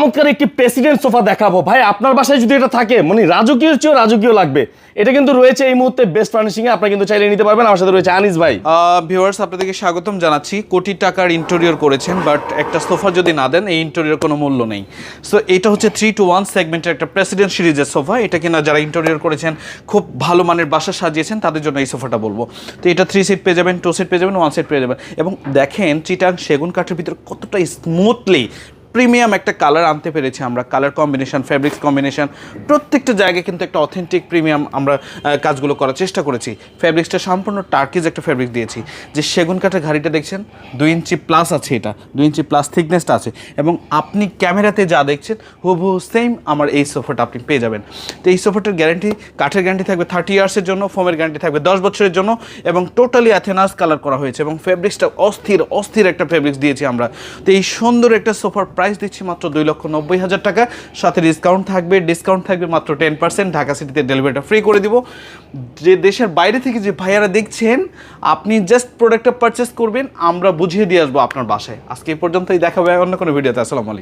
চমৎকার একটি president sofa দেখাবো ভাই, আপনার বাসায় যদি এটা থাকে মানে রাজকীয় চেয়েও রাজকীয় লাগবে। এটা কিন্তু রয়েছে এই মুহূর্তে বেস্ট ফার্নিশিং এ, আপনারা কিন্তু চাইলে নিতে পারবেন। আমার সাথে রয়েছে আনিস ভাই। ভিউয়ার্স, আপনাদেরকে স্বাগতম জানাচ্ছি। কোটি টাকার ইন্টেরিয়র করেছেন, বাট একটা সোফা যদি না দেন এই ইন্টেরিয়র কোনো মূল্য নেই। সো এটা হচ্ছে 3-to-1 সেগমেন্টের একটা প্রেসিডেন্ট সিরিজের সোফা। এটা কিনা যারা ইন্টেরিয়র করেছেন, খুব ভালো মানের বাসা সাজিয়েছেন, তাদের জন্য এই সোফাটা বলবো। তো এটা 3 সিট পেয়ে যাবেন, 2 সিট পেয়ে যাবেন, 1 সিট পেয়ে যাবেন। এবং দেখেন চিটাং সেগুন কাঠের ভিতরে কতটা স্মুথলি প্রিমিয়াম একটা কালার আনতে পেরেছি আমরা। কালার কম্বিনেশন, ফ্যাব্রিক্স কম্বিনেশন, প্রত্যেকটা জায়গায় কিন্তু একটা অথেন্টিক প্রিমিয়াম আমরা কাজগুলো করার চেষ্টা করেছি। ফ্যাব্রিক্সটা সম্পূর্ণ টার্কিজ একটা ফ্যাব্রিক দিয়েছি। যে সেগুন কাঠের ঘাড়িটা দেখছেন 2 ইঞ্চি প্লাস আছে, এটা 2 ইঞ্চি প্লাস থিকনেসটা আছে। এবং আপনি ক্যামেরাতে যা দেখছেন হুবহু সেম আমার এই সোফাটা আপনি পেয়ে যাবেন। তো এই সোফাটার গ্যারান্টি, কাঠের গ্যারান্টি থাকবে 30 ইয়ার্সের জন্য, ফোমের গ্যারান্টি থাকবে 10 বছরের জন্য, এবং টোটালি অ্যাথেনাস কালার করা হয়েছে। এবং ফ্যাব্রিক্সটা অস্থির একটা ফ্যাব্রিক্স দিয়েছি আমরা। তো এই সুন্দর একটা সোফার প্রাইস দিচ্ছি মাত্র 2,90,000 টাকা। সাথে ডিসকাউন্ট থাকবে মাত্র 10%। ঢাকা সিটিতে ডেলিভারিটা ফ্রি করে দিব। যে দেশের বাইরে থেকে যে ভাইয়ারা দেখছেন, আপনি জাস্ট প্রোডাক্টটা পারচেস করবেন, আমরা বুঝিয়ে দিয়ে আসবো আপনার বাসায়। আজকে এই পর্যন্তই, দেখা হবে অন্য কোনো ভিডিওতে। আসসালামু আলাইকুম।